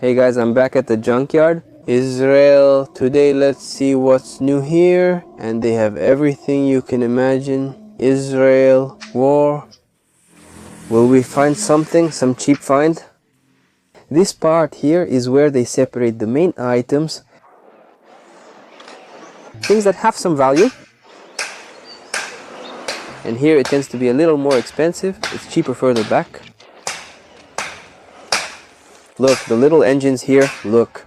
Hey guys, I'm back at the Junkyard, Israel. Today let's see what's new here. And they have everything you can imagine. Israel, war. Will we find something, some cheap find? This part here is where they separate the main items. Things that have some value. And here it tends to be a little more expensive. It's cheaper further back. Look, the little engines here, look.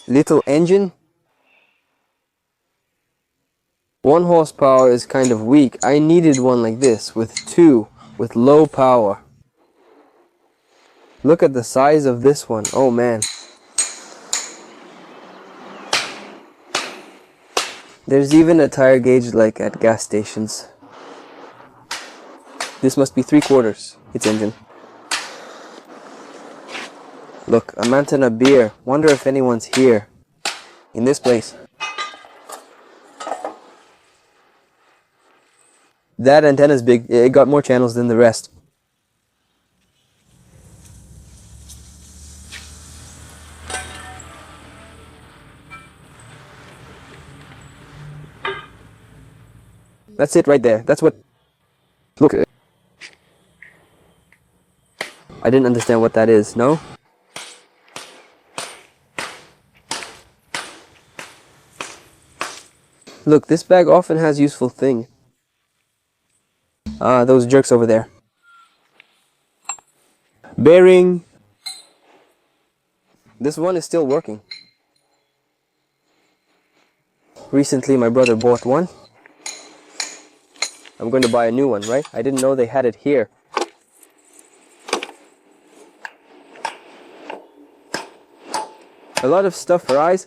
Little engine. 1 horsepower is kind of weak. I needed one like this, with 2, with low power. Look at the size of this one. Oh man. There's even a tire gauge like at gas stations. This must be 3/4, its engine. Look, a mountain of beer. Wonder if anyone's here. In this place. That antenna's big. It got more channels than the rest. That's it right there. That's what... Look. I didn't understand what that is, no? Look, this bag often has useful things. Ah, those jerks over there. Bearing. This one is still working. Recently my brother bought one. I'm going to buy a new one, right? I didn't know they had it here. A lot of stuff for eyes.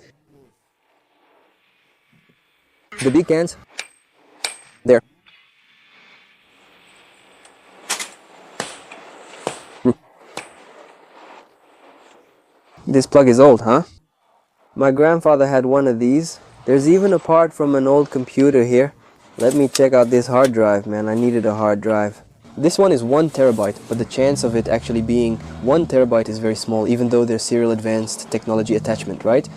The big cans. There. This plug is old, huh? My grandfather had one of these. There's even a part from an old computer here. Let me check out this hard drive, man. I needed a hard drive. This one is 1 terabyte, but the chance of it actually being 1 terabyte is very small, even though there's serial advanced technology attachment, right?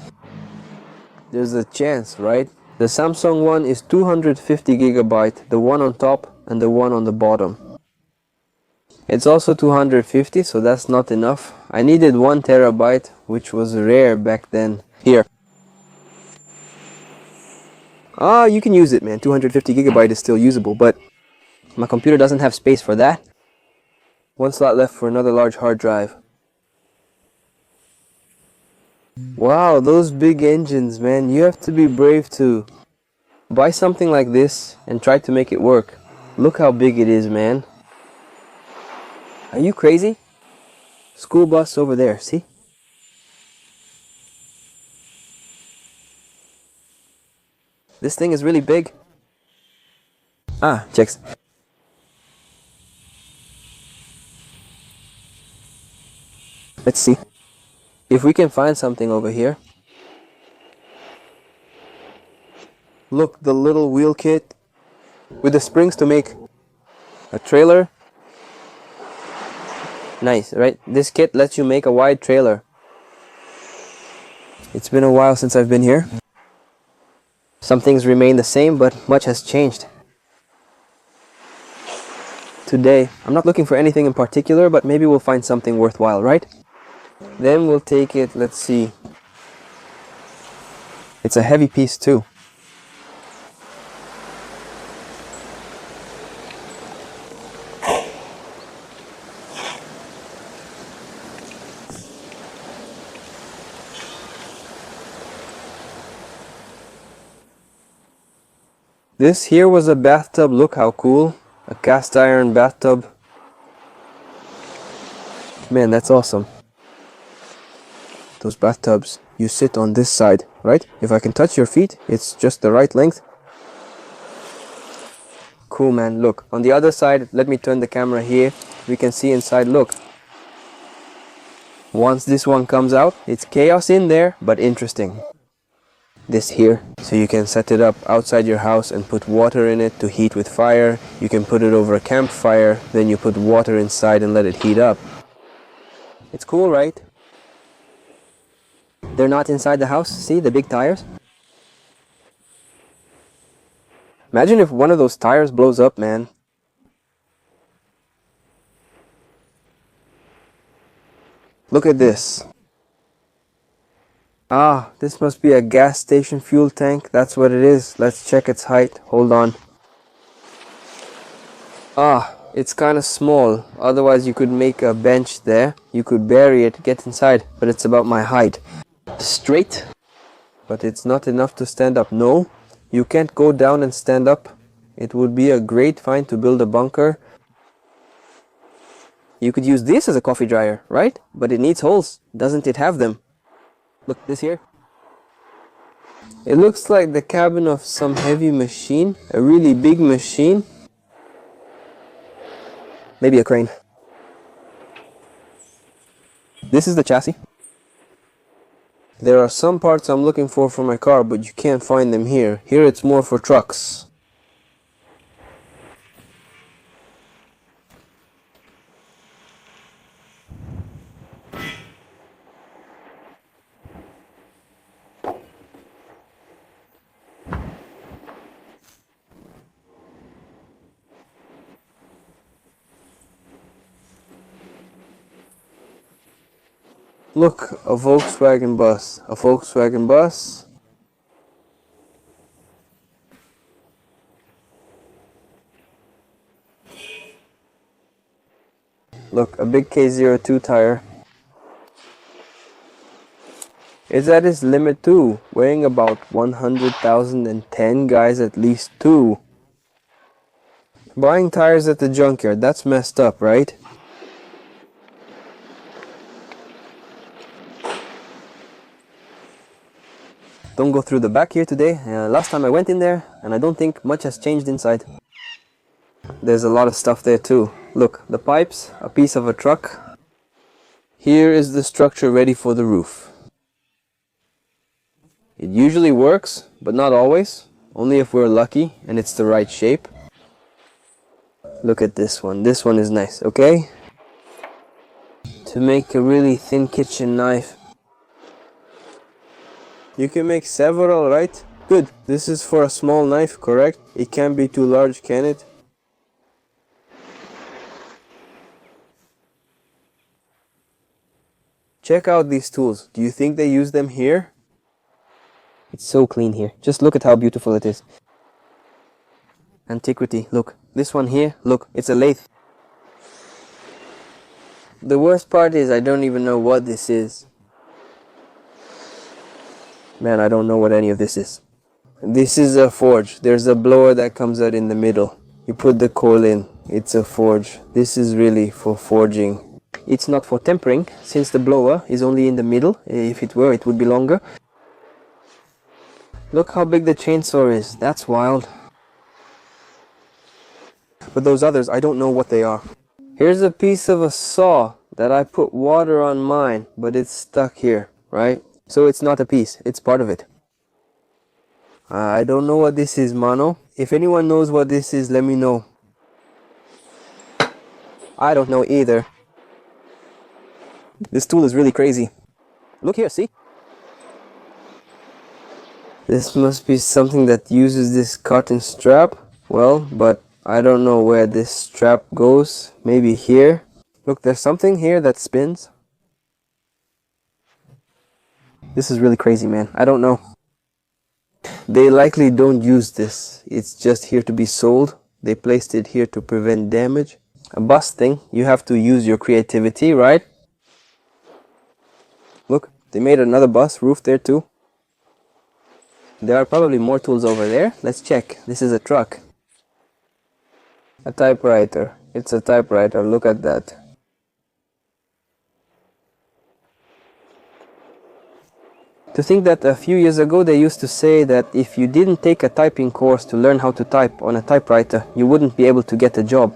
There's a chance, right? The Samsung one is 250 gigabyte, the one on top and the one on the bottom. It's also 250, so that's not enough. I needed 1 terabyte, which was rare back then. Here. Ah, you can use it, man. 250 gigabyte is still usable, but my computer doesn't have space for that. 1 slot left for another large hard drive. Wow, those big engines, man. You have to be brave to buy something like this and try to make it work. Look how big it is, man. Are you crazy? School bus over there, see? This thing is really big. Ah, checks. Let's see if we can find something over here. Look, the little wheel kit with the springs to make a trailer. Nice, right? This kit lets you make a wide trailer. It's been a while since I've been here. Some things remain the same, but much has changed. Today, I'm not looking for anything in particular, but maybe we'll find something worthwhile, right? Then we'll take it, let's see. It's a heavy piece too. This here was a bathtub. Look how cool. A cast iron bathtub. Man, that's awesome. Those bathtubs, you sit on this side, right? If I can touch your feet, it's just the right length. Cool, man. Look, on the other side, let me turn the camera here. We can see inside, look. Once this one comes out, it's chaos in there, but interesting. This here, so you can set it up outside your house and put water in it to heat with fire. You can put it over a campfire, then you put water inside and let it heat up. It's cool, right? They're not inside the house. See the big tires? Imagine if one of those tires blows up, man. Look at this. Ah, this must be a gas station fuel tank. That's what it is. Let's check its height. Hold on. Ah, it's kind of small. Otherwise you could make a bench there. You could bury it, get inside. But it's about my height. Straight. But it's not enough to stand up. No, you can't go down and stand up. It would be a great find to build a bunker. You could use this as a coffee dryer, right? But it needs holes. Doesn't it have them? Look, this here. It looks like the cabin of some heavy machine. A really big machine. Maybe a crane. This is the chassis. There are some parts I'm looking for my car, but you can't find them here. Here it's more for trucks. Look, a Volkswagen bus. A Volkswagen bus. Look, a big K02 tire. It's at its limit too, weighing about 100,010 guys, at least two. Buying tires at the junkyard, that's messed up, right? Don't go through the back here today. Last time I went in there, and I don't think much has changed inside. There's a lot of stuff there too. Look, the pipes, a piece of a truck. Here is the structure ready for the roof. It usually works, but not always. Only if we're lucky and it's the right shape. Look at this one. This one is nice, okay? To make a really thin kitchen knife. You can make several, right? Good. This is for a small knife, correct? It can't be too large, can it? Check out these tools. Do you think they use them here? It's so clean here. Just look at how beautiful it is. Antiquity. Look. This one here. Look. It's a lathe. The worst part is I don't even know what this is. Man, I don't know what any of this is. This is a forge. There's a blower that comes out in the middle. You put the coal in. It's a forge. This is really for forging. It's not for tempering, since the blower is only in the middle. If it were, it would be longer. Look how big the chainsaw is. That's wild. But those others, I don't know what they are. Here's a piece of a saw that I put water on mine, but it's stuck here, right? So it's not a piece, it's part of it. I don't know what this is, mano. If anyone knows what this is, let me know. I don't know either. This tool is really crazy. Look here, see? This must be something that uses this cotton strap. Well, but I don't know where this strap goes. Maybe here. Look, there's something here that spins. This is really crazy, man. I don't know. They likely don't use this. It's just here to be sold. They placed it here to prevent damage. A bus thing, you have to use your creativity, right? Look, they made another bus roof there too. There are probably more tools over there. Let's check. This is a truck. A typewriter. It's a typewriter. Look at that. To think that a few years ago they used to say that if you didn't take a typing course to learn how to type on a typewriter, you wouldn't be able to get a job.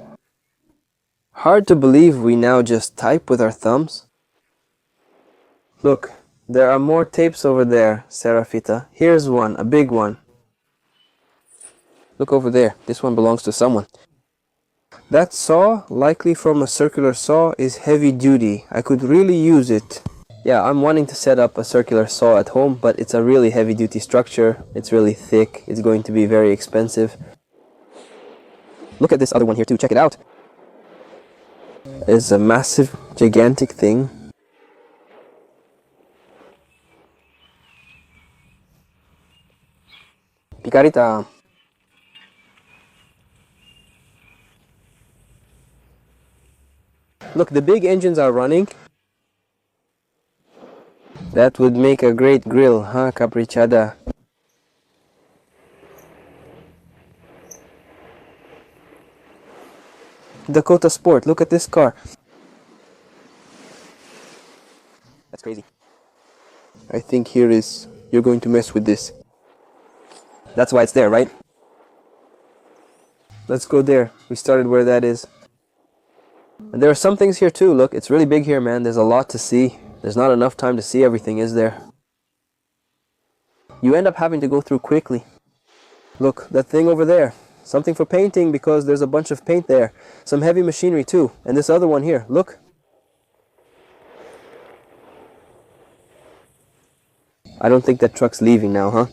Hard to believe we now just type with our thumbs. Look, there are more tapes over there, Serafita. Here's one, a big one. Look over there. This one belongs to someone. That saw, likely from a circular saw, is heavy duty. I could really use it. Yeah, I'm wanting to set up a circular saw at home, but it's a really heavy duty structure. It's really thick. It's going to be very expensive. Look at this other one here too. Check it out. It's a massive, gigantic thing. Picarita. Look, the big engines are running. That would make a great grill, huh, caprichada? Dakota Sport, look at this car. That's crazy. I think you're going to mess with this. That's why it's there, right? Let's go there. We started where that is. And there are some things here too. Look, it's really big here, man. There's a lot to see. There's not enough time to see everything, is there? You end up having to go through quickly. Look, that thing over there. Something for painting because there's a bunch of paint there. Some heavy machinery too. And this other one here, look. I don't think that truck's leaving now, huh?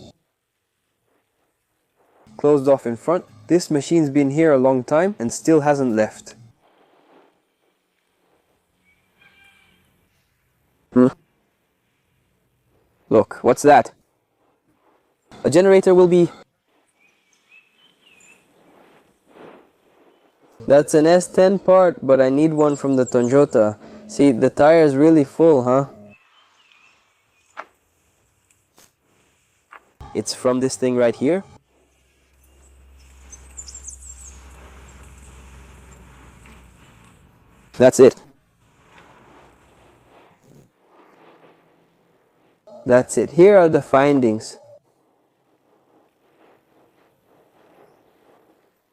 Closed off in front. This machine's been here a long time and still hasn't left. Look, what's that? A generator will be... That's an S10 part, but I need one from the Toyota. See, the tire's really full, huh? It's from this thing right here. That's it. That's it. Here are the findings.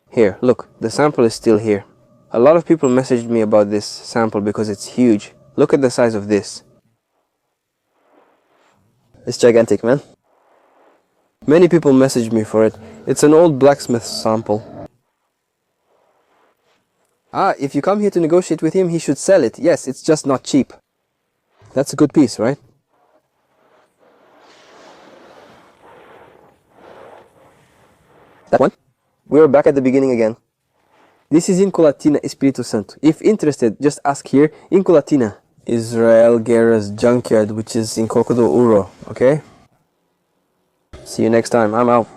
Here, look, the sample is still here. A lot of people messaged me about this sample because it's huge. Look at the size of this. It's gigantic, man. Many people messaged me for it. It's an old Blacksmith sample. Ah, if you come here to negotiate with him, he should sell it. Yes, it's just not cheap. That's a good piece, right? That one? We're back at the beginning again. This is in Colatina, Espírito Santo. If interested, just ask here. In Colatina, Israel Guerra's Junkyard, which is in Cocodó Uro, okay? See you next time. I'm out.